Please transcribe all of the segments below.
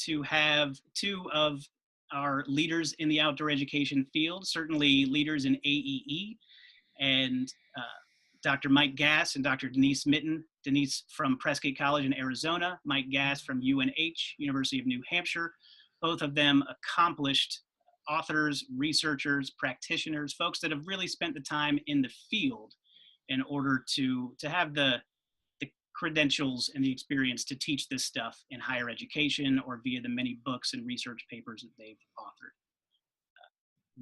to have two of our leaders in the outdoor education field, certainly leaders in AEE, and Dr. Mike Gass and Dr. Denise Mitten. Denise from Prescott College in Arizona, Mike Gass from UNH, University of New Hampshire. Both of them accomplished authors, researchers, practitioners, folks that have really spent the time in the field in order to have the credentials and the experience to teach this stuff in higher education or via the many books and research papers that they've authored.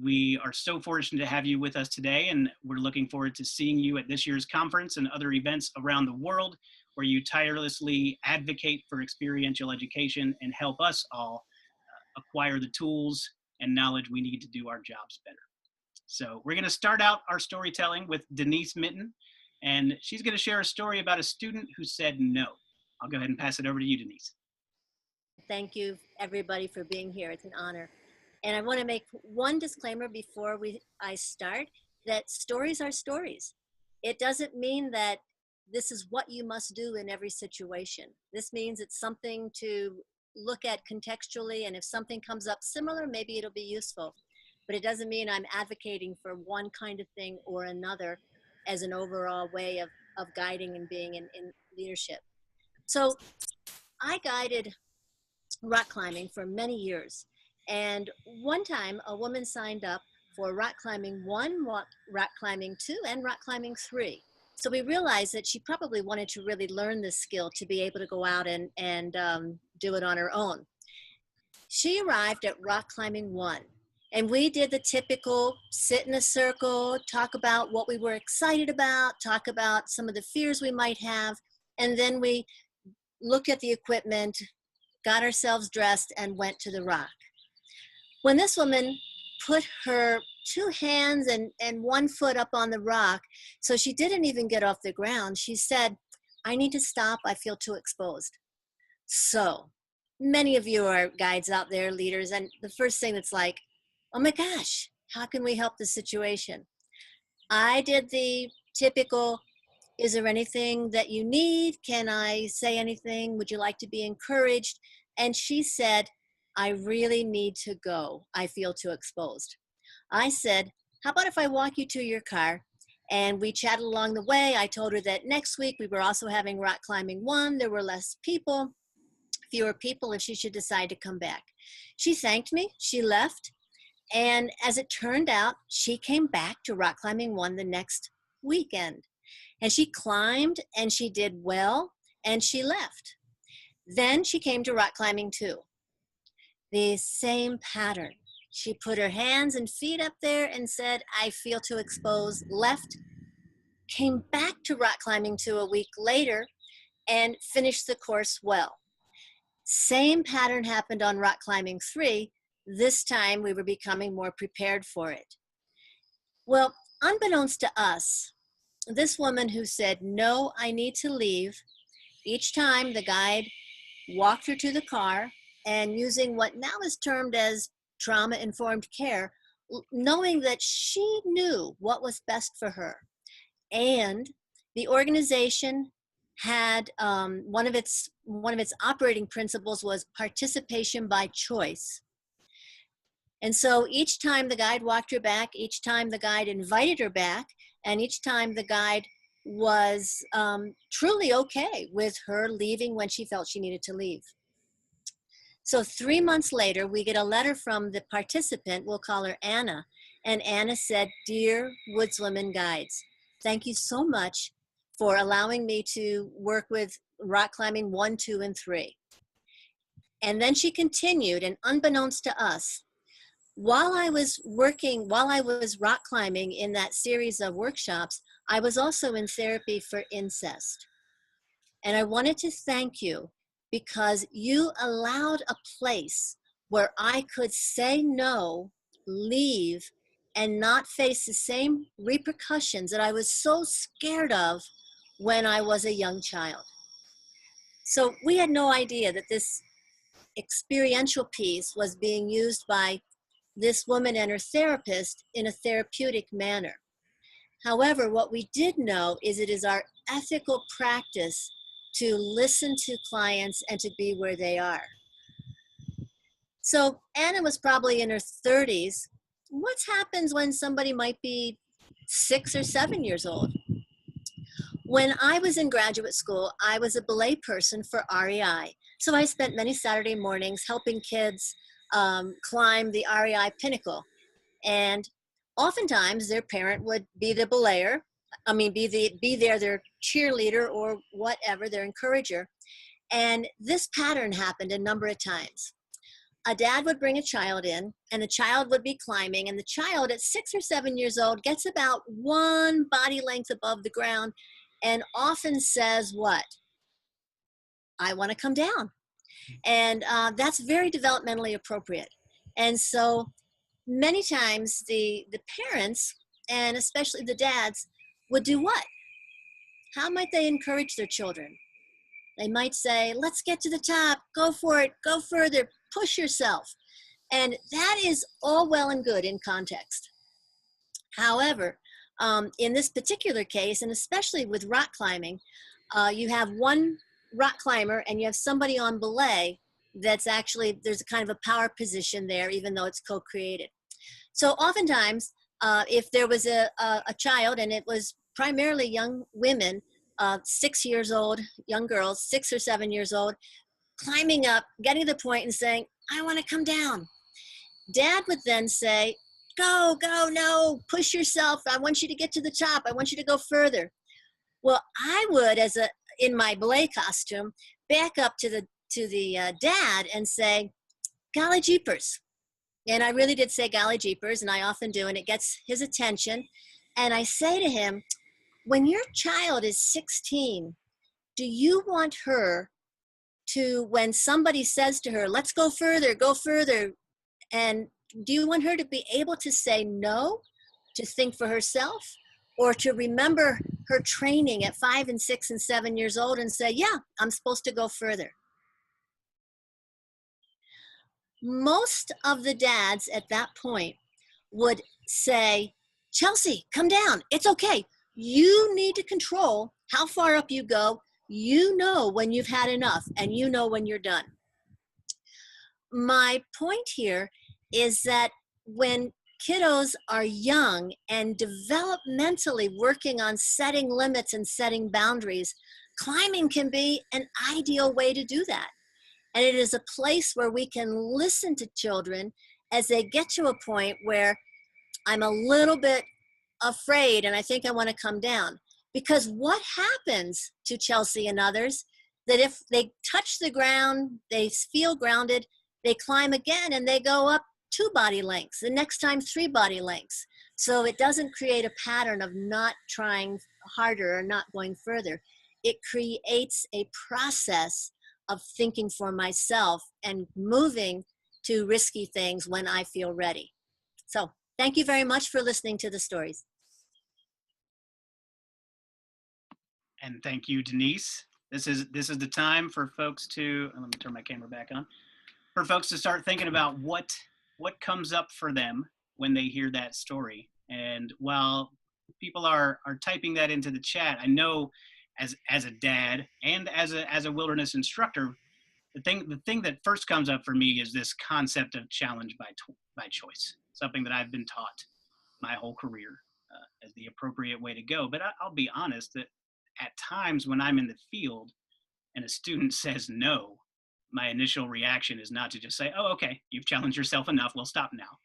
We are so fortunate to have you with us today, and we're looking forward to seeing you at this year's conference and other events around the world where you tirelessly advocate for experiential education and help us all acquire the tools and knowledge we need to do our jobs better. So we're going to start out our storytelling with Denise Minton, and she's going to share a story about a student who said no. I'll go ahead and pass it over to you, Denise. Thank you, everybody, for being here. It's an honor. And I want to make one disclaimer before I start, that stories are stories. It doesn't mean that this is what you must do in every situation. This means it's something to look at contextually, and if something comes up similar, maybe it'll be useful. But it doesn't mean I'm advocating for one kind of thing or another as an overall way of guiding and being in leadership. So I guided rock climbing for many years. And one time a woman signed up for rock climbing 1, rock climbing 2, and rock climbing 3. So we realized that she probably wanted to really learn this skill to be able to go out and do it on her own. She arrived at rock climbing 1, and we did the typical sit in a circle, talk about what we were excited about, talk about some of the fears we might have, and then we looked at the equipment, got ourselves dressed, and went to the rock. When this woman put her 2 hands and 1 foot up on the rock, so she didn't even get off the ground, she said, "I need to stop, I feel too exposed." So many of you are guides out there, leaders, and the first thing that's like, oh my gosh, how can we help the situation? I did the typical, is there anything that you need? Can I say anything? Would you like to be encouraged? And she said, I really need to go. I feel too exposed. I said, how about if I walk you to your car? And we chatted along the way. I told her that next week we were also having rock climbing 1. There were less people, fewer people, if she should decide to come back. She thanked me. She left. And as it turned out, she came back to rock climbing 1 the next weekend. And she climbed and she did well and she left. Then she came to rock climbing 2. The same pattern. She put her hands and feet up there and said, I feel too exposed, left, came back to rock climbing 2 a week later and finished the course well. Same pattern happened on rock climbing 3. This time we were becoming more prepared for it. Well, unbeknownst to us, this woman who said, no, I need to leave, each time the guide walked her to the car and using what now is termed as trauma-informed care, knowing that she knew what was best for her. And the organization had one of its operating principles was participation by choice. And so each time the guide walked her back, each time the guide invited her back, and each time the guide was truly okay with her leaving when she felt she needed to leave. So 3 months later, we get a letter from the participant, we'll call her Anna, and Anna said, Dear Woods Women Guides, thank you so much for allowing me to work with rock climbing 1, 2, and 3. And then she continued, and unbeknownst to us, while I was rock climbing in that series of workshops, I was also in therapy for incest. And I wanted to thank you because you allowed a place where I could say no, leave, and not face the same repercussions that I was so scared of when I was a young child. So we had no idea that this experiential piece was being used by this woman and her therapist in a therapeutic manner. However, what we did know is it is our ethical practice to listen to clients and to be where they are. So Anna was probably in her 30s. What happens when somebody might be 6 or 7 years old? When I was in graduate school, I was a belay person for REI. So I spent many Saturday mornings helping kids climb the REI pinnacle. And oftentimes their parent would be the belayer, be there, their cheerleader or whatever, their encourager. And this pattern happened a number of times. A dad would bring a child in, and the child would be climbing, and the child at 6 or 7 years old gets about one body length above the ground and often says, what? I want to come down. And that's very developmentally appropriate. And so many times the parents, and especially the dads, would do what? How might they encourage their children? They might say, let's get to the top, go for it, go further, push yourself. And that is all well and good in context. However, in this particular case, and especially with rock climbing, you have one rock climber and you have somebody on belay that's actually, there's a kind of a power position there, even though it's co-created. So oftentimes, if there was a child, and it was primarily young women, 6 years old, young girls, 6 or 7 years old, climbing up, getting to the point and saying, I want to come down. Dad would then say, go, no, push yourself. I want you to get to the top. I want you to go further. Well, I would, in my belay costume, back up to the dad and say, golly jeepers. And I really did say golly jeepers, and I often do, and it gets his attention. And I say to him, when your child is 16, do you want her to, when somebody says to her, let's go further, and do you want her to be able to say no, to think for herself, or to remember her training at 5 and 6 and 7 years old and say, yeah, I'm supposed to go further? Most of the dads at that point would say, Chelsea, come down. It's okay. You need to control how far up you go. You know when you've had enough, and you know when you're done. My point here is that when kiddos are young and developmentally working on setting limits and setting boundaries, climbing can be an ideal way to do that. And it is a place where we can listen to children as they get to a point where I'm a little bit afraid and I think I want to come down. Because what happens to Chelsea and others, that if they touch the ground, they feel grounded, they climb again and they go up 2 body lengths, the next time 3 body lengths. So it doesn't create a pattern of not trying harder or not going further. It creates a process of thinking for myself and moving to risky things when I feel ready. So thank you very much for listening to the stories. And thank you, Denise. This is the time for folks to, let me turn my camera back on, for folks to start thinking about what comes up for them when they hear that story. And while people are typing that into the chat, I know as a dad and as a wilderness instructor, the thing that first comes up for me is this concept of challenge by choice, something that I've been taught my whole career as the appropriate way to go. But I'll be honest that at times when I'm in the field and a student says no, my initial reaction is not to just say, oh, okay, you've challenged yourself enough, we'll stop now.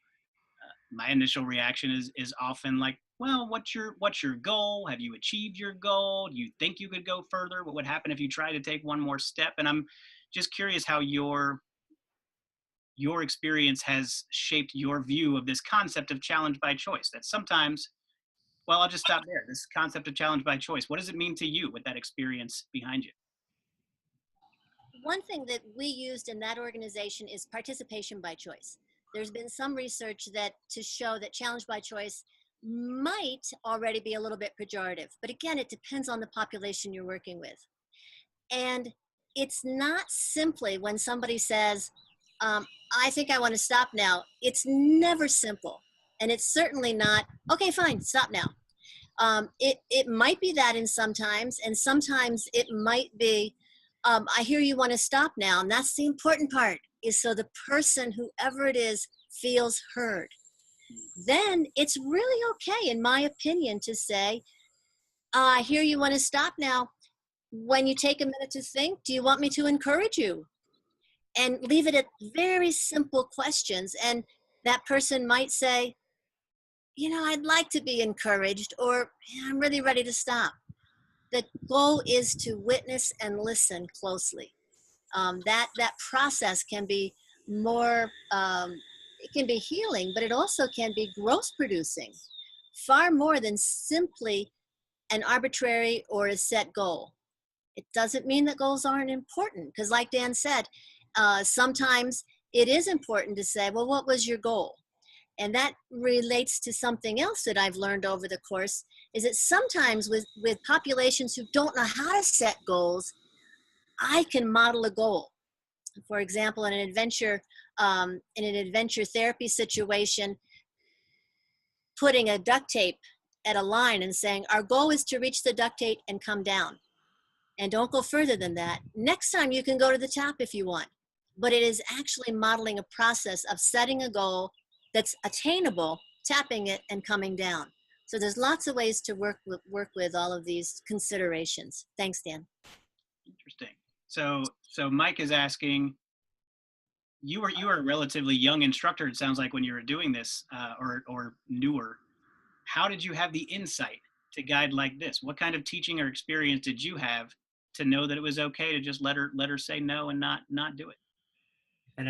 My initial reaction is often like, well, what's your goal? Have you achieved your goal? Do you think you could go further? What would happen if you try to take one more step? And I'm just curious how your experience has shaped your view of this concept of challenge by choice. That sometimes, well, I'll just stop there. This concept of challenge by choice, what does it mean to you with that experience behind you? One thing that we used in that organization is participation by choice. There's been some research to show that challenge by choice might already be a little bit pejorative, but again, it depends on the population you're working with. And it's not simply when somebody says, I think I want to stop now. It's never simple. And it's certainly not, okay, fine, stop now. It might be that in sometimes, and sometimes it might be, I hear you want to stop now, and that's the important part. is so the person, whoever it is, feels heard. Then it's really okay, in my opinion, to say, I hear you want to stop now. When you take a minute to think, do you want me to encourage you? And leave it at very simple questions. And that person might say, I'd like to be encouraged, or I'm really ready to stop. The goal is to witness and listen closely. That process can be more, it can be healing, but it also can be growth producing, far more than simply an arbitrary or a set goal. It doesn't mean that goals aren't important, because like Dan said, sometimes it is important to say, well, what was your goal? And that relates to something else that I've learned over the course, is that sometimes with populations who don't know how to set goals, I can model a goal. For example, in an adventure therapy situation, putting a duct tape at a line and saying, our goal is to reach the duct tape and come down. And don't go further than that. Next time you can go to the top if you want. But it is actually modeling a process of setting a goal that's attainable, tapping it, and coming down. So there's lots of ways to work with all of these considerations. Thanks, Dan. Interesting. So Mike is asking, you were a relatively young instructor, it sounds like, when you were doing this, or newer. How did you have the insight to guide like this? What kind of teaching or experience did you have to know that it was okay to just let her say no and not do it? And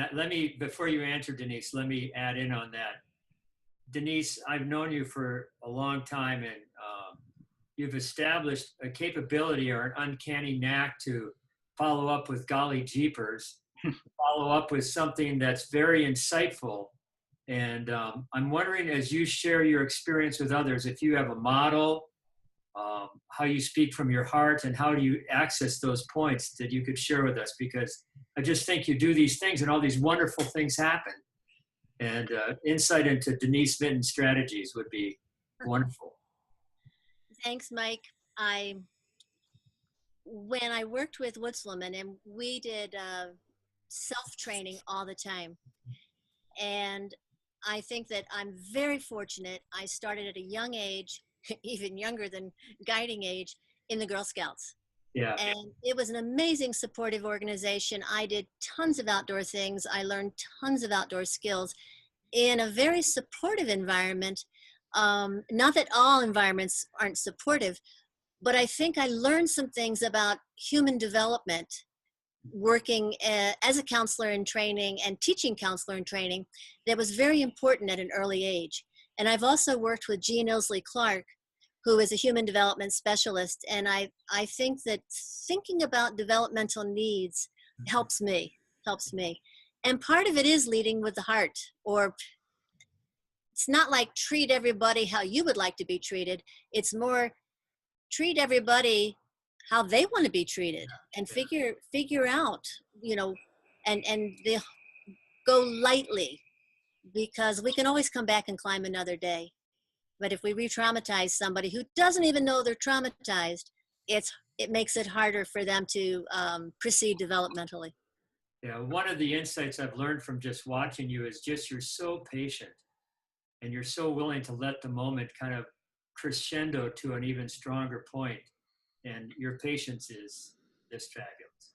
before you answer, Denise, let me add in on that. Denise, I've known you for a long time, and you've established a capability or an uncanny knack to follow up with golly jeepers, follow up with something that's very insightful. And I'm wondering, as you share your experience with others, if you have a model, how you speak from your heart, and how do you access those points that you could share with us? Because I just think you do these things and all these wonderful things happen. And insight into Denise Minton strategies would be wonderful. Thanks, Mike. When I worked with Woodswoman, and we did self-training all the time. And I think that I'm very fortunate. I started at a young age, even younger than guiding age, in the Girl Scouts. Yeah. And it was an amazing supportive organization. I did tons of outdoor things. I learned tons of outdoor skills in a very supportive environment. Not that all environments aren't supportive, but I think I learned some things about human development working as a counselor in training and teaching counselor in training that was very important at an early age. And I've also worked with Jean Ilsley Clark, who is a human development specialist. And I think that thinking about developmental needs helps me. And part of it is leading with the heart, or it's not like treat everybody how you would like to be treated. It's more treat everybody how they want to be treated, and figure out, and they go lightly, because we can always come back and climb another day. But if we re-traumatize somebody who doesn't even know they're traumatized, it makes it harder for them to proceed developmentally. Yeah, one of the insights I've learned from just watching you is just you're so patient, and you're so willing to let the moment kind of crescendo to an even stronger point. And your patience is just fabulous.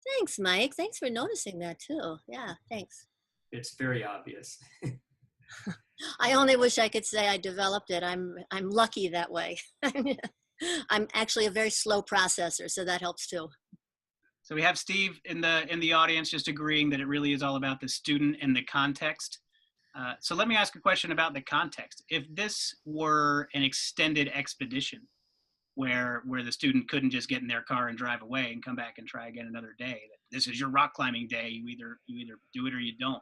Thanks, Mike. Thanks for noticing that too. Yeah, thanks. It's very obvious. I only wish I could say I developed it. I'm lucky that way. I'm actually a very slow processor, so that helps too. So we have Steve in the audience just agreeing that it really is all about the student and the context. So let me ask a question about the context. If this were an extended expedition where the student couldn't just get in their car and drive away and come back and try again another day, this is your rock climbing day, you either do it or you don't,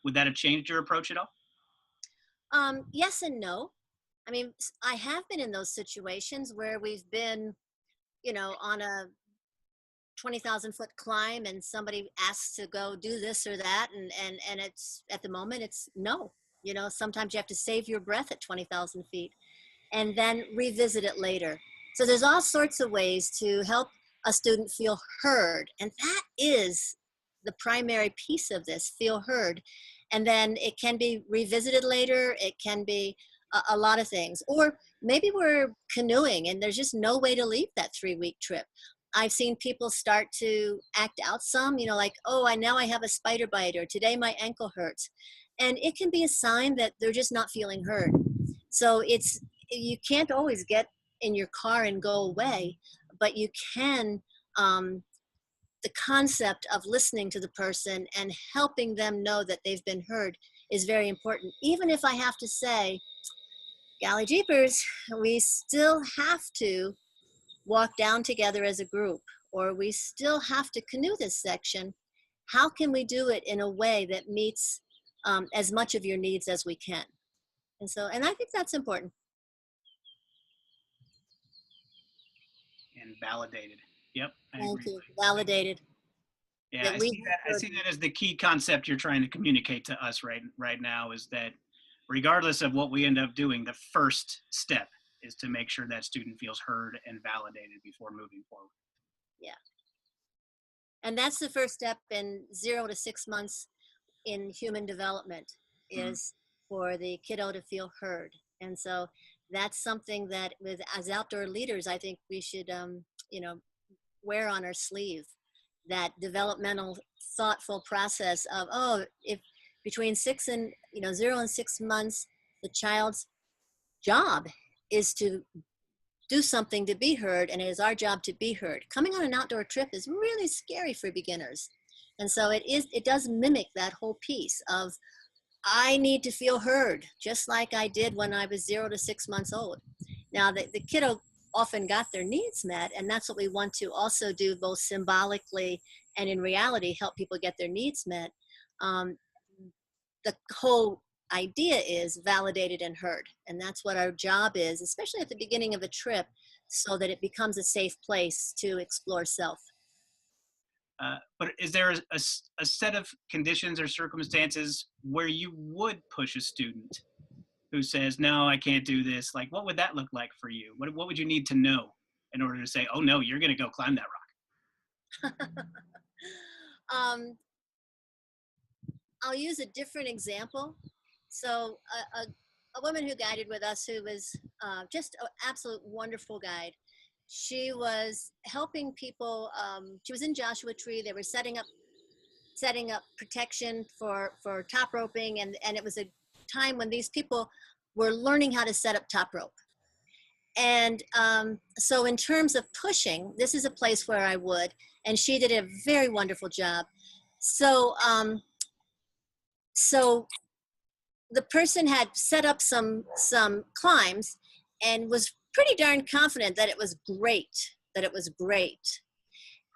would that have changed your approach at all? Yes and no. I mean, I have been in those situations where we've been, on a 20,000 foot climb, and somebody asks to go do this or that, and it's, at the moment, it's no. Sometimes you have to save your breath at 20,000 feet and then revisit it later. So there's all sorts of ways to help a student feel heard, and that is the primary piece of this, feel heard. And then it can be revisited later. It can be a lot of things. Or maybe we're canoeing and there's just no way to leave that 3-week trip. I've seen people start to act out some, like, oh, I have a spider bite, or today my ankle hurts. And it can be a sign that they're just not feeling heard. So you can't always get in your car and go away, but you can, the concept of listening to the person and helping them know that they've been heard is very important. Even if I have to say, golly jeepers, we still have to walk down together as a group, or we still have to canoe this section. How can we do it in a way that meets as much of your needs as we can? And I think that's important. And validated. Yep. Thank you. Validated. Yeah, I see that as the key concept you're trying to communicate to us right now, is that regardless of what we end up doing, the first step is to make sure that student feels heard and validated before moving forward. Yeah. And that's the first step in 0 to 6 months in human development, is for the kiddo to feel heard. And so that's something that as outdoor leaders, I think we should, wear on our sleeve, that developmental, thoughtful process of, if between 0 and 6 months, the child's job is to do something to be heard, and it is our job to be heard. Coming on an outdoor trip is really scary for beginners. And so it does mimic that whole piece of, I need to feel heard, just like I did when I was 0 to 6 months old. Now, the kiddo often got their needs met, and that's what we want to also do, both symbolically and in reality, help people get their needs met. The whole idea is validated and heard, and that's what our job is, especially at the beginning of a trip, so that it becomes a safe place to explore self. But is there a set of conditions or circumstances where you would push a student who says, no, I can't do this? Like, what would that look like for you? What would you need to know in order to say, oh no, you're going to go climb that rock? I'll use a different example. So a woman who guided with us, who was just an absolute wonderful guide. She was helping people. She was in Joshua Tree. They were setting up protection for top roping, and it was a time when these people were learning how to set up top rope. And so in terms of pushing, this is a place where I would, and she did a very wonderful job. So the person had set up some climbs and was pretty darn confident that it was great.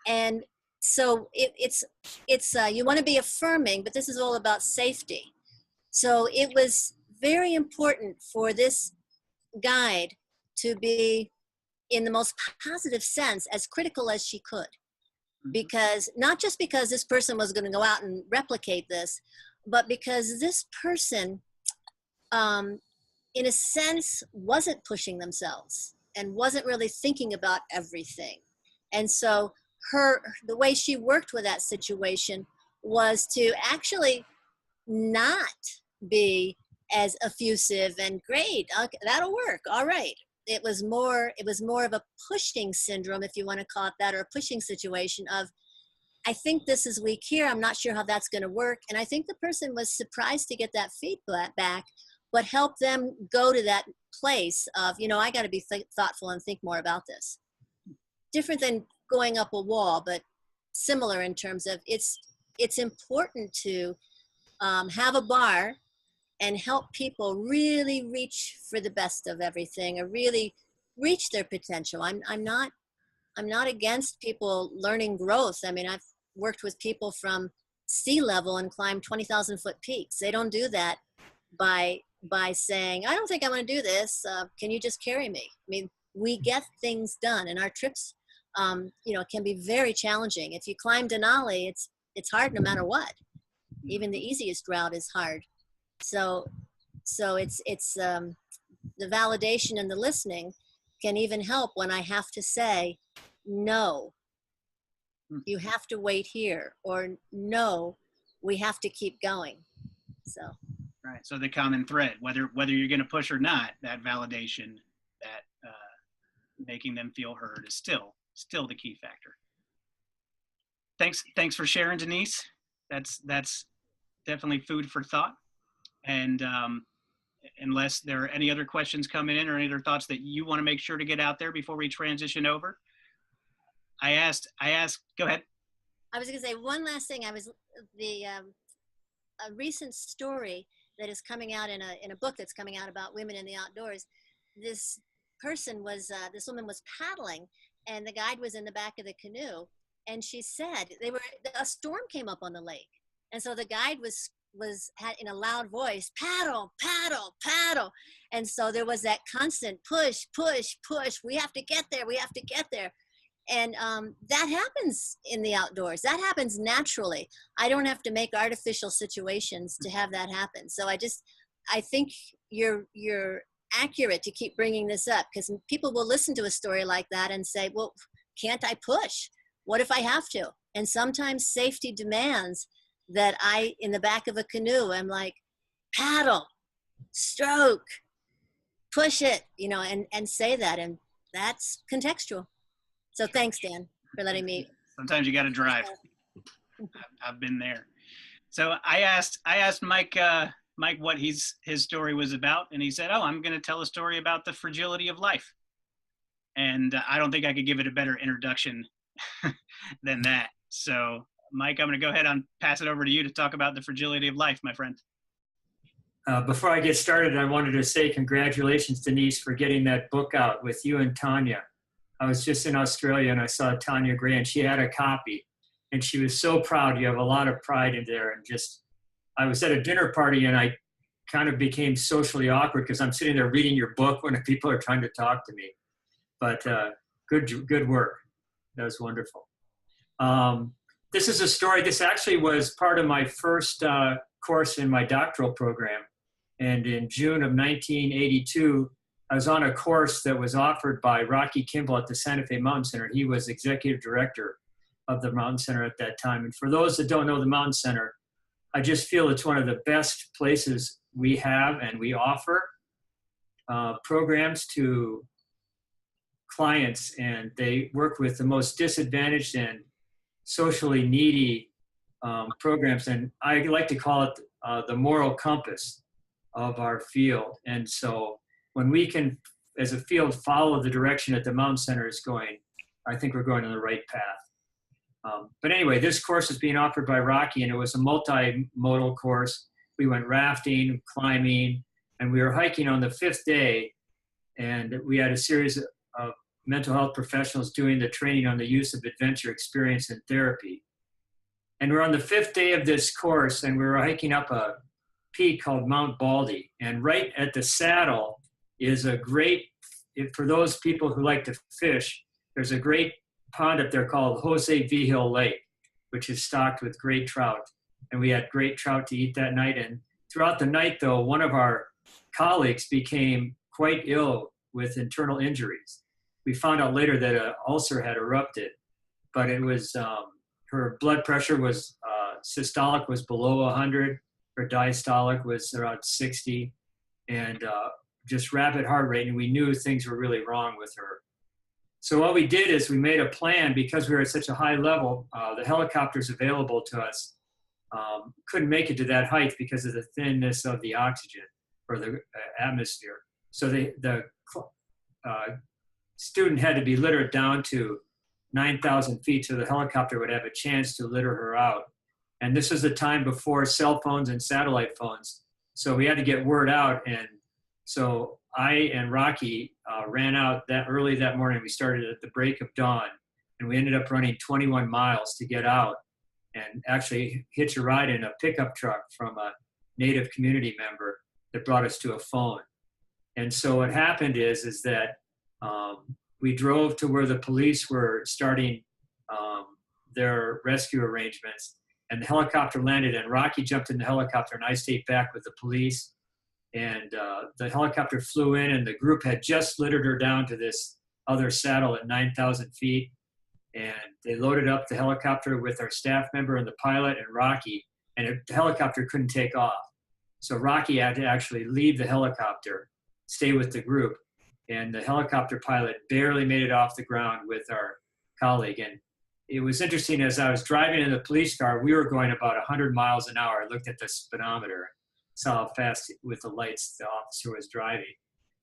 And so it's you want to be affirming, but this is all about safety. So it was very important for this guide to be, in the most positive sense, as critical as she could. Because not just because this person was going to go out and replicate this, but because this person, in a sense, wasn't pushing themselves and wasn't really thinking about everything. And so the way she worked with that situation was to actually not be as effusive and, great, okay, that'll work, all right. It was more of a pushing syndrome, if you want to call it that, or a pushing situation of, I think this is weak here, I'm not sure how that's going to work. And I think the person was surprised to get that feedback back, but help them go to that place of, I got to be thoughtful and think more about this. Different than going up a wall, but similar in terms of it's important to have a bar and help people really reach for the best of everything, or really reach their potential. I'm not against people learning growth. I mean, I've worked with people from sea level and climbed 20,000-foot peaks. They don't do that by saying, I don't think I want to do this. Can you just carry me? I mean, we get things done, and our trips, can be very challenging. If you climb Denali, it's hard no matter what. Even the easiest route is hard. So it's the validation and the listening can even help when I have to say no. you have to wait here, or no, we have to keep going. So. Right. So the common thread, whether you're going to push or not, that validation, that making them feel heard is still the key factor. Thanks for sharing, Denise. That's definitely food for thought. And unless there are any other questions coming in or any other thoughts that you want to make sure to get out there before we transition over, I asked. Go ahead. I was going to say one last thing. A recent story that is coming out in a book that's coming out about women in the outdoors. This woman was paddling, and the guide was in the back of the canoe, and she said a storm came up on the lake, and so the guide had in a loud voice, paddle, paddle, paddle, and so there was that constant push, push, push. We have to get there. We have to get there. And that happens in the outdoors. That happens naturally. I don't have to make artificial situations to have that happen. So I think you're accurate to keep bringing this up, because people will listen to a story like that and say, well, can't I push? What if I have to? And sometimes safety demands that in the back of a canoe, I'm like, paddle, stroke, push it, and say that. And that's contextual. So thanks, Dan, for letting me. Sometimes you got to drive. I've been there. So I asked Mike what his story was about, and he said, "Oh, I'm going to tell a story about the fragility of life." And I don't think I could give it a better introduction than that. So, Mike, I'm going to go ahead and pass it over to you to talk about the fragility of life, my friend. Before I get started, I wanted to say congratulations, Denise, for getting that book out with you and Tanya. I was just in Australia and I saw Tanya Gray, and she had a copy, and she was so proud. You have a lot of pride in there. And I was at a dinner party and I kind of became socially awkward because I'm sitting there reading your book when people are trying to talk to me. But good work. That was wonderful. This is a story. This actually was part of my first course in my doctoral program. And in June of 1982, I was on a course that was offered by Rocky Kimball at the Santa Fe Mountain Center. He was executive director of the Mountain Center at that time. And for those that don't know the Mountain Center, I just feel it's one of the best places we have, and we offer programs to clients, and they work with the most disadvantaged and socially needy programs. And I like to call it the moral compass of our field. And so when we can, as a field, follow the direction that the Mountain Center is going, I think we're going on the right path. But anyway, this course is being offered by Rocky, and it was a multimodal course. We went rafting, climbing, and we were hiking on the 5th day, and we had a series of mental health professionals doing the training on the use of adventure experience and therapy. And we're on the 5th day of this course, and we were hiking up a peak called Mount Baldy. And right at the saddle is for those people who like to fish, there's a great pond up there called Jose Vigil Lake, which is stocked with great trout. And we had great trout to eat that night. And throughout the night, though, one of our colleagues became quite ill with internal injuries. We found out later that an ulcer had erupted, but it was, her blood pressure was, systolic was below 100, her diastolic was around 60, and just rapid heart rate, and we knew things were really wrong with her. So what we did is we made a plan, because we were at such a high level, the helicopters available to us couldn't make it to that height because of the thinness of the oxygen or the atmosphere. So the student had to be littered down to 9,000 feet so the helicopter would have a chance to litter her out. And this was the time before cell phones and satellite phones. So we had to get word out. And so I and Rocky ran out that early that morning. We started at the break of dawn, and we ended up running 21 miles to get out and actually hitch a ride in a pickup truck from a Native community member that brought us to a phone. And so what happened is that we drove to where the police were starting their rescue arrangements, and the helicopter landed, and Rocky jumped in the helicopter, and I stayed back with the police. And the helicopter flew in, and the group had just littered her down to this other saddle at 9,000 feet. And they loaded up the helicopter with our staff member and the pilot and Rocky, and the helicopter couldn't take off. So Rocky had to actually leave the helicopter, stay with the group, and the helicopter pilot barely made it off the ground with our colleague. And it was interesting, as I was driving in the police car, we were going about 100 miles an hour. I looked at the speedometer, saw how fast with the lights the officer was driving.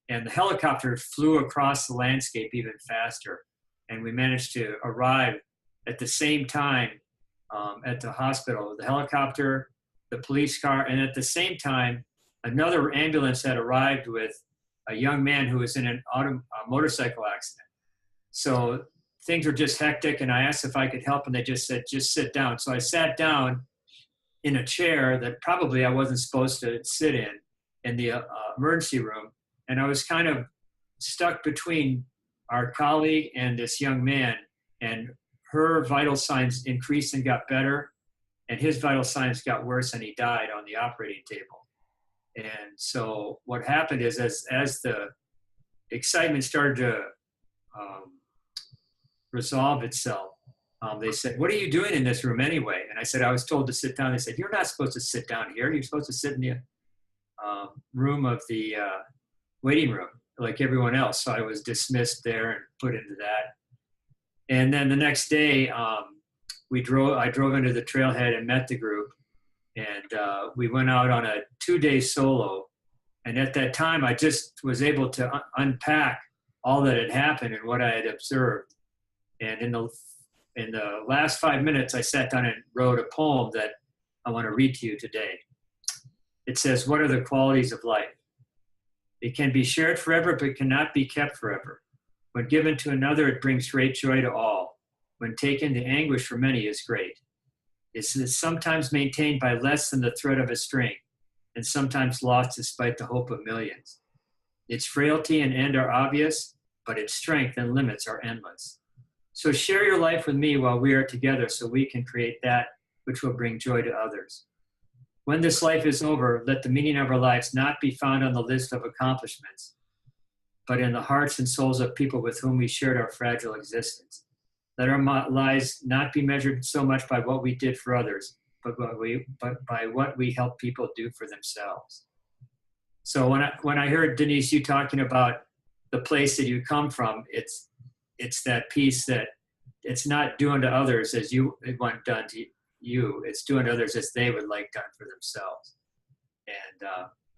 And the helicopter flew across the landscape even faster. And we managed to arrive at the same time at the hospital. The helicopter, the police car, and at the same time, another ambulance had arrived with a young man who was in a motorcycle accident. So things were just hectic, and I asked if I could help, and they just said, just sit down. So I sat down in a chair that probably I wasn't supposed to sit in the emergency room, and I was kind of stuck between our colleague and this young man, and her vital signs increased and got better, and his vital signs got worse, and he died on the operating table. And so what happened is, as the excitement started to resolve itself, they said, "What are you doing in this room anyway?" And I said, "I was told to sit down." They said, "You're not supposed to sit down here. You're supposed to sit in the room of the waiting room like everyone else." So I was dismissed there and put into that. And then the next day, I drove into the trailhead and met the group, and we went out on a 2-day solo. And at that time, I just was able to unpack all that had happened and what I had observed. And in the last 5 minutes, I sat down and wrote a poem that I want to read to you today. It says, "What are the qualities of life? It can be shared forever, but cannot be kept forever. When given to another, it brings great joy to all. When taken, the anguish for many is great. It is sometimes maintained by less than the thread of a string, and sometimes lost despite the hope of millions. Its frailty and end are obvious, but its strength and limits are endless. So share your life with me while we are together, so we can create that which will bring joy to others. When this life is over, let the meaning of our lives not be found on the list of accomplishments, but in the hearts and souls of people with whom we shared our fragile existence. Let our lives not be measured so much by what we did for others, but by what we help people do for themselves." So when I heard, Denise, you talking about the place that you come from, it's that piece that it's not doing to others as you want done to you. It's doing to others as they would like done for themselves. And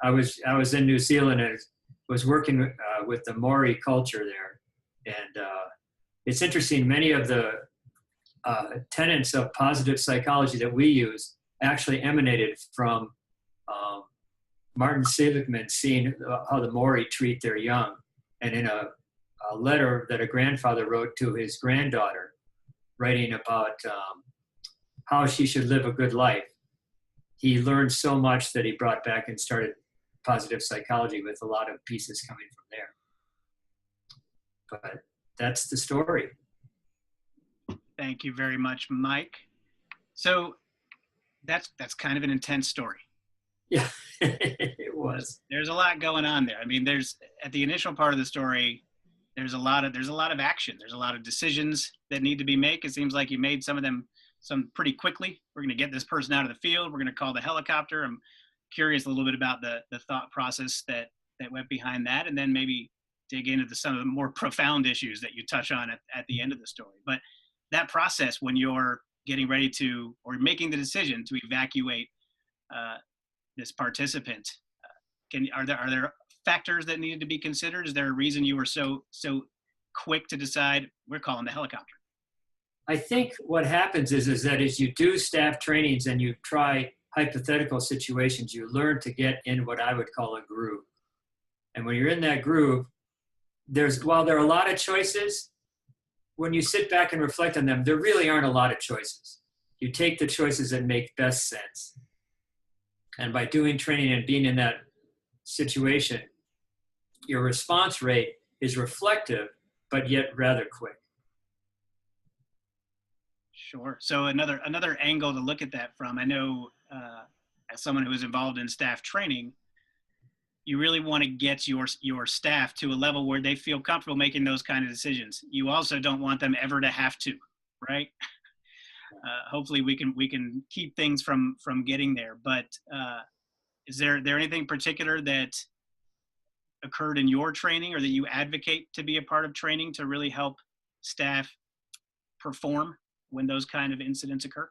I was in New Zealand and was working with the Maori culture there. And it's interesting, many of the tenets of positive psychology that we use actually emanated from Martin Seligman seeing how the Maori treat their young. And in a letter that a grandfather wrote to his granddaughter, writing about how she should live a good life, he learned so much that he brought back and started positive psychology with a lot of pieces coming from there. But that's the story. Thank you very much, Mike. So that's kind of an intense story. Yeah, it was. There's a lot going on there. I mean, there's at the initial part of the story, there's a lot of action. There's a lot of decisions that need to be made. It seems like you made some pretty quickly. We're going to get this person out of the field. We're going to call the helicopter. I'm curious a little bit about the thought process that went behind that, and then maybe dig into some of the more profound issues that you touch on at the end of the story. But that process, when you're getting ready to, or making the decision to evacuate this participant, are there factors that needed to be considered? Is there a reason you were so quick to decide we're calling the helicopter? I think what happens is that as you do staff trainings and you try hypothetical situations, you learn to get in what I would call a groove. And when you're in that groove, while there are a lot of choices, when you sit back and reflect on them, there really aren't a lot of choices. You take the choices that make best sense. And by doing training and being in that situation, your response rate is reflective, but yet rather quick. Sure. So another angle to look at that from, I know as someone who is involved in staff training, you really want to get your staff to a level where they feel comfortable making those kind of decisions. You also don't want them ever to have to. right? Hopefully we can keep things from getting there. But is there anything particular that occurred in your training or that you advocate to be a part of training to really help staff perform when those kind of incidents occur?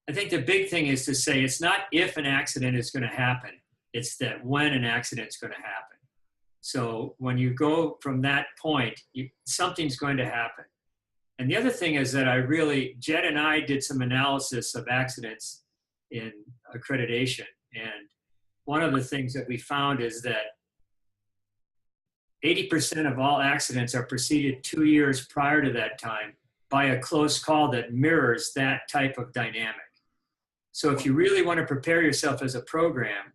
I think the big thing is to say it's not if an accident is going to happen, it's that when an accident is going to happen. So when you go from that point, something's going to happen. And the other thing is that Jed and I did some analysis of accidents in accreditation. And one of the things that we found is that 80% of all accidents are preceded 2 years prior to that time by a close call that mirrors that type of dynamic. So if you really want to prepare yourself as a program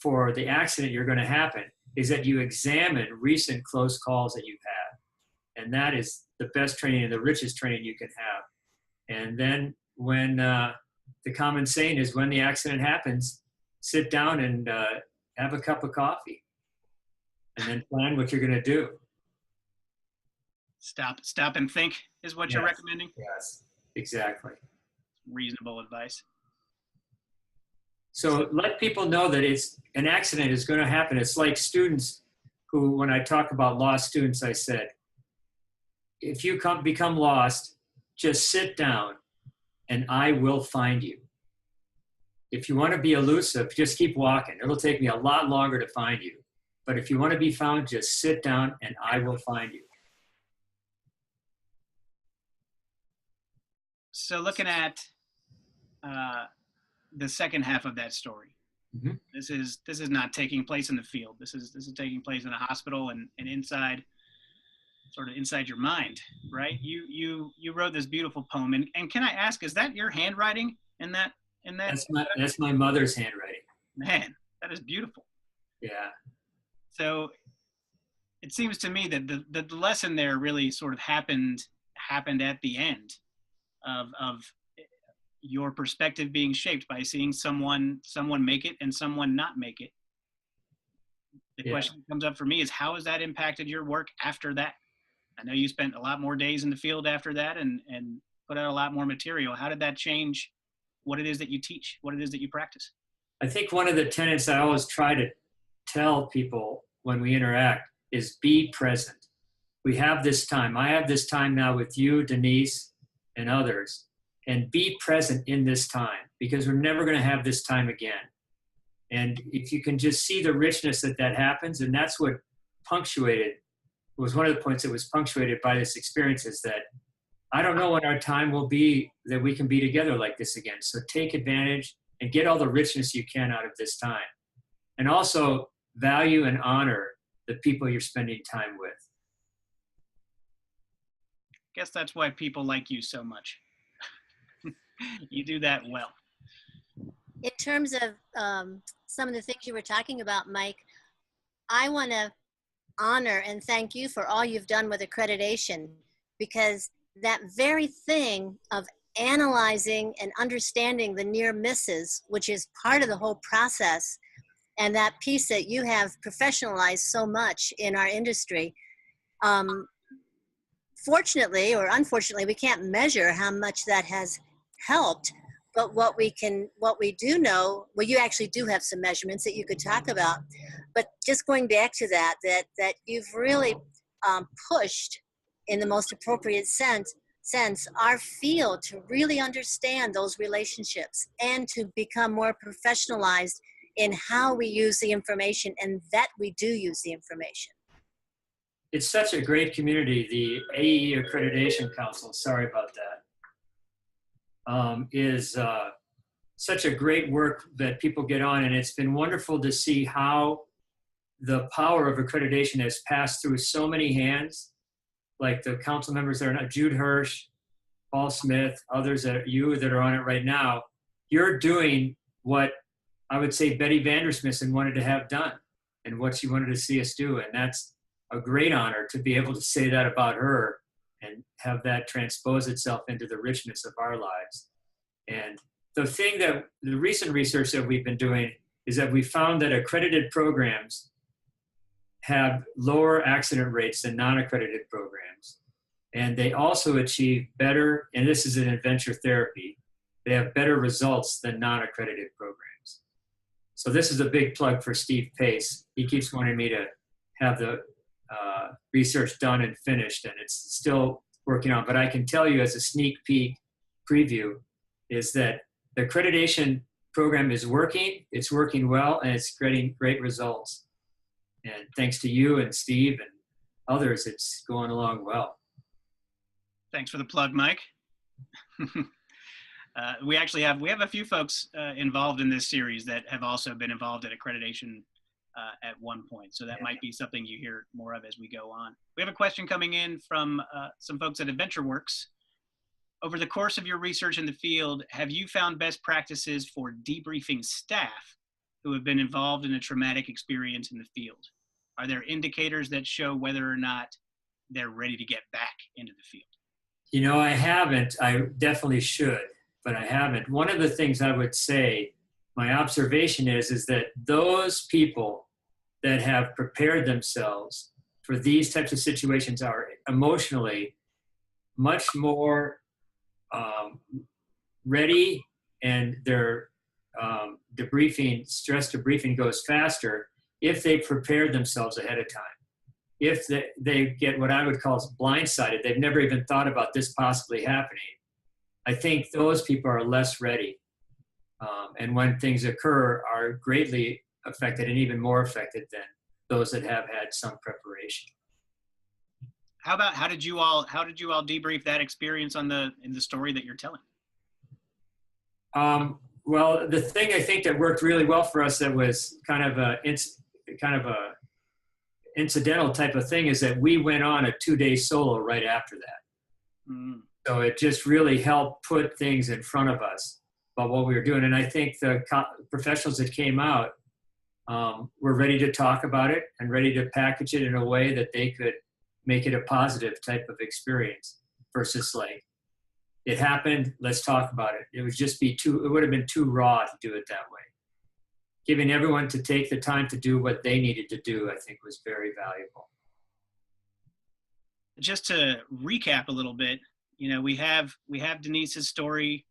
for the accident you're going to happen, is that you examine recent close calls that you've had. And that is the best training and the richest training you can have. And then when the common saying is when the accident happens, sit down and have a cup of coffee and then plan what you're going to do. Stop and think is what you're recommending? Yes, exactly. Reasonable advice. So let people know that an accident is going to happen. It's like students who, when I talk about lost students, I said, if you become lost, just sit down and I will find you. If you want to be elusive, just keep walking. It'll take me a lot longer to find you. But if you want to be found, just sit down and I will find you. So looking at the second half of that story, mm-hmm. this is not taking place in the field. This is taking place in a hospital and inside, sort of inside your mind, right? You wrote this beautiful poem, and can I ask, is that your handwriting in that? That's my mother's handwriting. Man, that is beautiful. Yeah. So it seems to me that the lesson there really sort of happened at the end of your perspective being shaped by seeing someone make it and someone not make it. The question that comes up for me is, how has that impacted your work after that? I know you spent a lot more days in the field after that and put out a lot more material. How did that change what it is that you teach, what it is that you practice? I think one of the tenets I always try to tell people when we interact is be present. We have this time. I have this time now with you, Denise, and others, and be present in this time, because we're never going to have this time again. And if you can just see the richness that happens, and that's what was one of the points that was punctuated by this experience, is that I don't know when our time will be that we can be together like this again. So take advantage and get all the richness you can out of this time. And also value and honor the people you're spending time with. I guess that's why people like you so much. You do that well. In terms of some of the things you were talking about, Mike, I want to honor and thank you for all you've done with accreditation, because that very thing of analyzing and understanding the near misses, which is part of the whole process, and that piece that you have professionalized so much in our industry, fortunately or unfortunately, we can't measure how much that has helped. But what we do know, well, you actually do have some measurements that you could talk about. But just going back to that you've really pushed, in the most appropriate sense, our field to really understand those relationships and to become more professionalized in how we use the information, and that we do use the information. It's such a great community. The AE Accreditation Council, sorry about that, is such a great work that people get on, and it's been wonderful to see how the power of accreditation has passed through so many hands, like the council members that are not, Jude Hirsch, Paul Smith, others that are on it right now. You're doing what I would say Betty Vandersmissen wanted to have done and what she wanted to see us do. And that's a great honor to be able to say that about her and have that transpose itself into the richness of our lives. And the recent research that we've been doing is that we found that accredited programs have lower accident rates than non-accredited programs. And they also achieve better, and this is an adventure therapy, they have better results than non-accredited programs. So this is a big plug for Steve Pace. He keeps wanting me to have the research done and finished, and it's still working on. But I can tell you as a sneak peek preview is that the accreditation program is working, it's working well, and it's getting great results. And thanks to you and Steve and others, it's going along well. Thanks for the plug, Mike. We have a few folks involved in this series that have also been involved at accreditation at one point. So that might be something you hear more of as we go on. We have a question coming in from some folks at AdventureWorks. Over the course of your research in the field, have you found best practices for debriefing staff who have been involved in a traumatic experience in the field? Are there indicators that show whether or not they're ready to get back into the field? You know, I haven't. I definitely should, but I haven't. One of the things I would say, my observation is that those people that have prepared themselves for these types of situations are emotionally much more ready, and their stress debriefing goes faster if they prepared themselves ahead of time. If they get what I would call blindsided, they've never even thought about this possibly happening, I think those people are less ready. And when things occur, are greatly affected and even more affected than those that have had some preparation. How did you all debrief that experience in the story that you're telling? Well, the thing I think that worked really well for us that was kind of a incidental type of thing is that we went on a 2-day solo right after that. Mm. So it just really helped put things in front of us about what we were doing. And I think the professionals that came out were ready to talk about it and ready to package it in a way that they could make it a positive type of experience versus like, it happened, let's talk about it. It would have been too raw to do it that way. Giving everyone to take the time to do what they needed to do, I think was very valuable. Just to recap a little bit, you know, we have Denise's story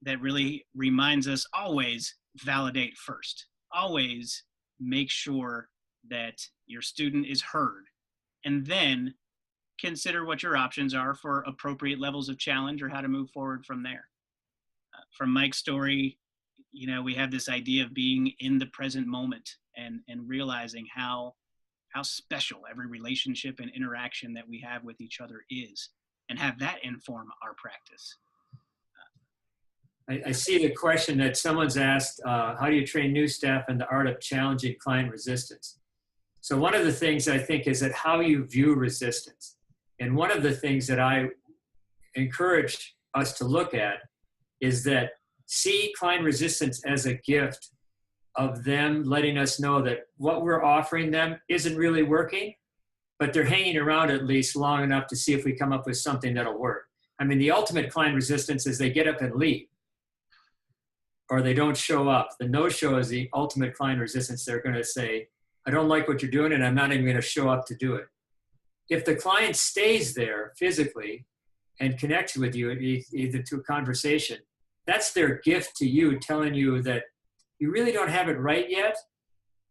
that really reminds us always validate first. Always make sure that your student is heard, and then consider what your options are for appropriate levels of challenge or how to move forward from there. From Mike's story, you know, we have this idea of being in the present moment and realizing how special every relationship and interaction that we have with each other is, and have that inform our practice. I see the question that someone's asked, how do you train new staff in the art of challenging client resistance? So one of the things I think is that how you view resistance. And one of the things that I encourage us to look at is that see client resistance as a gift of them letting us know that what we're offering them isn't really working, but they're hanging around at least long enough to see if we come up with something that'll work. I mean, the ultimate client resistance is they get up and leave, or they don't show up. The no-show is the ultimate client resistance. They're going to say, I don't like what you're doing, and I'm not even going to show up to do it. If the client stays there physically and connects with you, either to a conversation, that's their gift to you, telling you that you really don't have it right yet,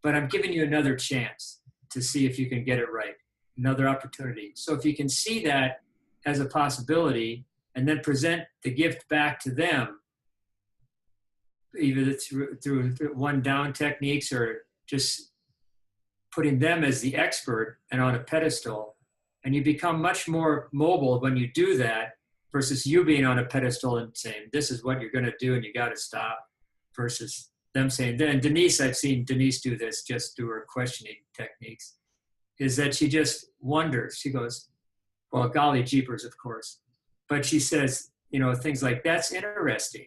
but I'm giving you another chance to see if you can get it right, another opportunity. So if you can see that as a possibility and then present the gift back to them, either through one down techniques or just putting them as the expert and on a pedestal, and you become much more mobile when you do that versus you being on a pedestal and saying, this is what you're going to do and you got to stop, versus them saying, then Denise, I've seen Denise do this just through her questioning techniques, is that she just wonders. She goes, well, golly jeepers, of course. But she says, you know, things like, that's interesting.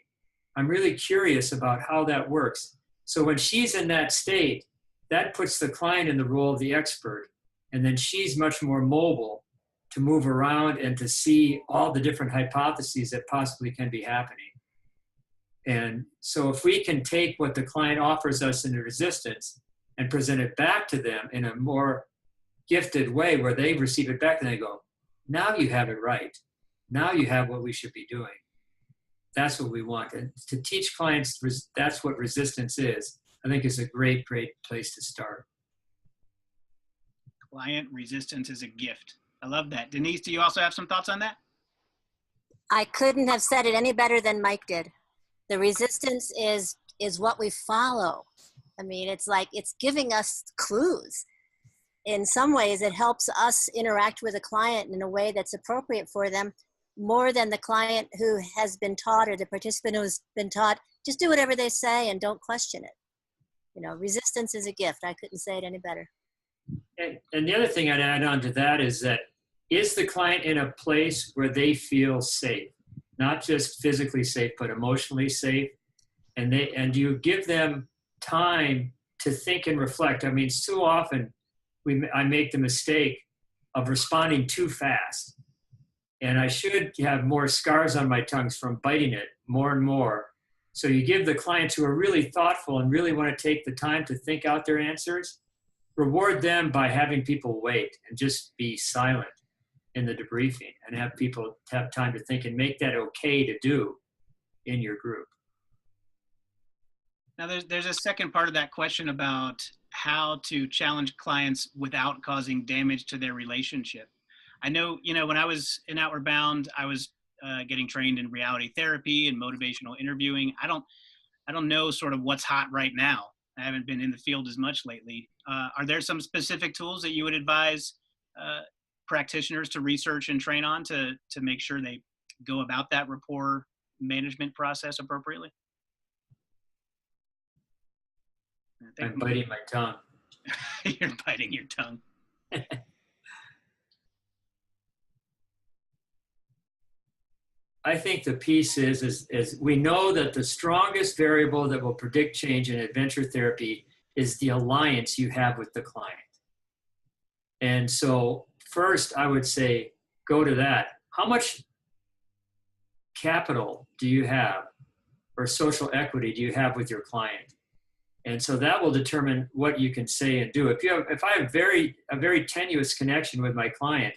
I'm really curious about how that works. So when she's in that state, that puts the client in the role of the expert. And then she's much more mobile to move around and to see all the different hypotheses that possibly can be happening. And so if we can take what the client offers us in the resistance and present it back to them in a more gifted way where they receive it back and they go, now you have it right. Now you have what we should be doing. That's what we want. And to teach clients that's what resistance is, I think is a great, great place to start. Client resistance is a gift. I love that. Denise, do you also have some thoughts on that? I couldn't have said it any better than Mike did. The resistance is what we follow. I mean, it's like it's giving us clues. In some ways, it helps us interact with a client in a way that's appropriate for them, more than the client who has been taught or the participant who's been taught, just do whatever they say and don't question it. You know, resistance is a gift. I couldn't say it any better. And the other thing I'd add on to that is the client in a place where they feel safe, not just physically safe, but emotionally safe? And do you give them time to think and reflect? I mean, so often I make the mistake of responding too fast. And I should have more scars on my tongues from biting it more and more. So you give the clients who are really thoughtful and really want to take the time to think out their answers, reward them by having people wait and just be silent in the debriefing and have people have time to think and make that okay to do in your group. Now, there's a second part of that question about how to challenge clients without causing damage to their relationship. I know, when I was in Outward Bound, I was getting trained in reality therapy and motivational interviewing. I don't know sort of what's hot right now. I haven't been in the field as much lately. Are there some specific tools that you would advise practitioners to research and train on to make sure they go about that rapport management process appropriately? I'm biting my tongue. You're biting your tongue. I think the piece is we know that the strongest variable that will predict change in adventure therapy is the alliance you have with the client. And so first, I would say, go to that. How much capital do you have or social equity do you have with your client? And so that will determine what you can say and do. If I have a very tenuous connection with my client,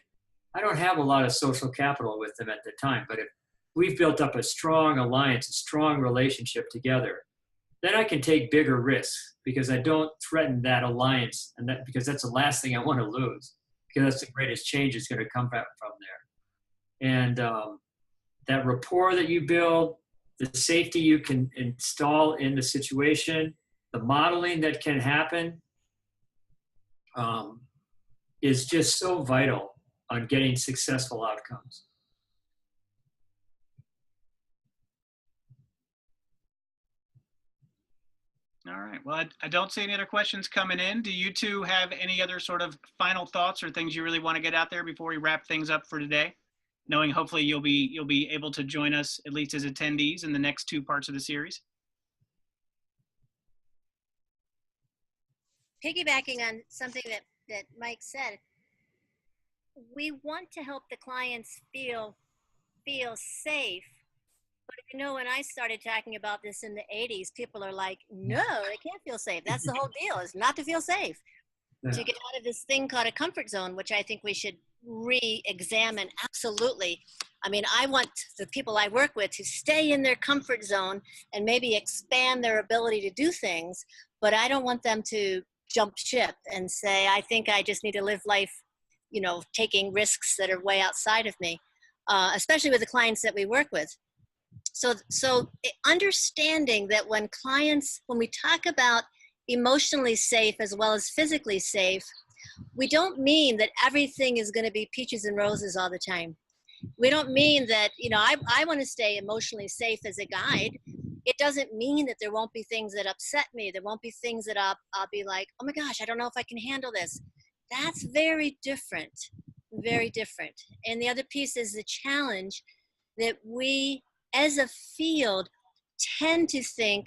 I don't have a lot of social capital with them at the time. But if we've built up a strong alliance, a strong relationship together, then I can take bigger risks because I don't threaten that alliance, and because that's the last thing I want to lose, because that's the greatest change is going to come back from there. And that rapport that you build, the safety you can install in the situation, the modeling that can happen is just so vital on getting successful outcomes. All right. Well, I don't see any other questions coming in. Do you two have any other sort of final thoughts or things you really want to get out there before we wrap things up for today? Knowing hopefully you'll be able to join us at least as attendees in the next two parts of the series. Piggybacking on something that Mike said, we want to help the clients feel safe. But when I started talking about this in the 80s, people are like, no, they can't feel safe. That's the whole deal, is not to feel safe. Yeah. To get out of this thing called a comfort zone, which I think we should re-examine. Absolutely. I mean, I want the people I work with to stay in their comfort zone and maybe expand their ability to do things, but I don't want them to jump ship and say, I think I just need to live life, taking risks that are way outside of me, especially with the clients that we work with. So understanding that when we talk about emotionally safe as well as physically safe, we don't mean that everything is going to be peaches and roses all the time. We don't mean that, I want to stay emotionally safe as a guide. It doesn't mean that there won't be things that upset me. There won't be things that I'll be like, oh my gosh, I don't know if I can handle this. That's very different, very different. And the other piece is the challenge that we, as a field, tend to think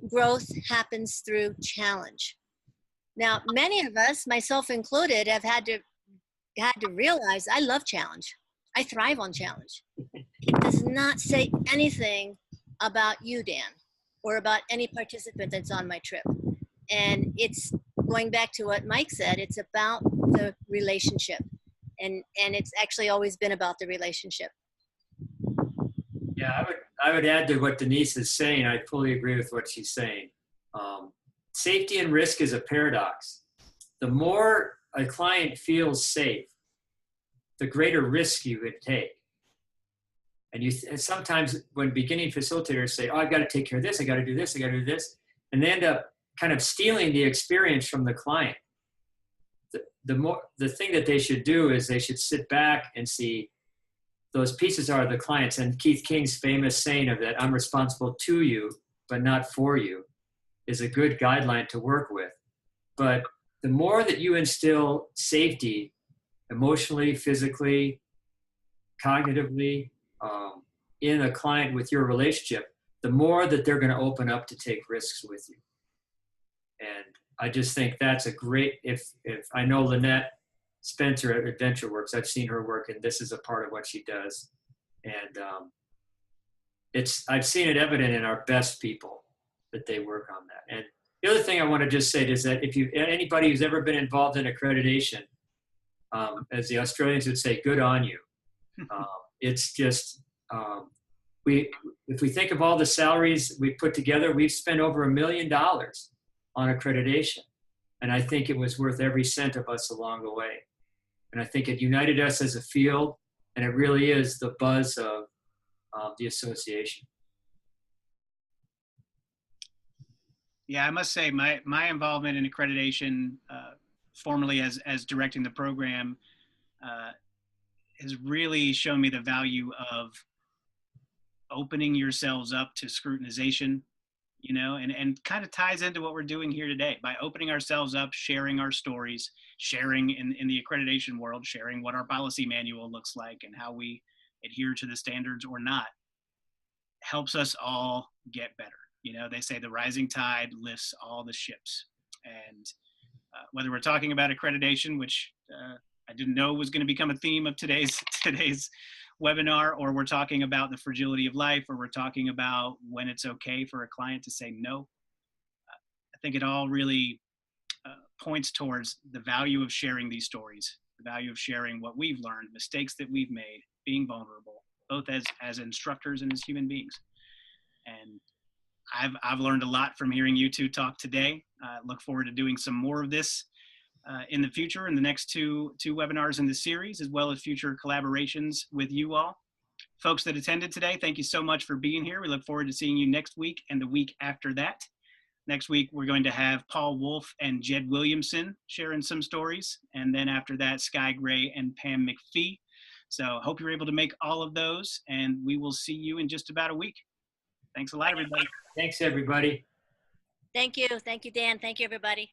growth happens through challenge. Now, many of us, myself included, have had to realize I love challenge. I thrive on challenge. It does not say anything about you, Dan, or about any participant that's on my trip. And it's going back to what Mike said, it's about the relationship. And it's actually always been about the relationship. Yeah, I would add to what Denise is saying. I fully agree with what she's saying. Safety and risk is a paradox. The more a client feels safe, the greater risk you would take. And sometimes when beginning facilitators say, oh, I've got to take care of this, I got to do this, I got to do this, and they end up kind of stealing the experience from the client. The thing that they should do is they should sit back and see those pieces are the clients. And Keith King's famous saying of that, I'm responsible to you, but not for you, is a good guideline to work with. But the more that you instill safety, emotionally, physically, cognitively, in a client with your relationship, the more that they're going to open up to take risks with you. And I just think that's a great, if I know Lynette Spencer at Adventure Works, I've seen her work, and this is a part of what she does. And I've seen it evident in our best people that they work on that. And the other thing I want to just say is that if anybody who's ever been involved in accreditation, as the Australians would say, good on you. It's just, if we think of all the salaries we put together, we've spent over $1 million on accreditation. And I think it was worth every cent of us along the way. And I think it united us as a field, and it really is the buzz of the association. Yeah, I must say my involvement in accreditation, formerly as directing the program, has really shown me the value of opening yourselves up to scrutinization, you know, and kind of ties into what we're doing here today by opening ourselves up, sharing our stories, sharing in the accreditation world, sharing what our policy manual looks like and how we adhere to the standards or not, helps us all get better. You know, they say the rising tide lifts all the ships. And whether we're talking about accreditation, which I didn't know was going to become a theme of today's webinar, or we're talking about the fragility of life, or we're talking about when it's okay for a client to say no, I think it all really points towards the value of sharing these stories, the value of sharing what we've learned, mistakes that we've made, being vulnerable, both as instructors and as human beings. And I've learned a lot from hearing you two talk today. Look forward to doing some more of this in the future, in the next two webinars in the series, as well as future collaborations with you all. Folks that attended today, thank you so much for being here. We look forward to seeing you next week and the week after that. Next week, we're going to have Paul Wolf and Jed Williamson sharing some stories. And then after that, Sky Gray and Pam McPhee. So hope you're able to make all of those, and we will see you in just about a week. Thanks a lot, everybody. Thanks, everybody. Thank you. Thank you, Dan. Thank you, everybody.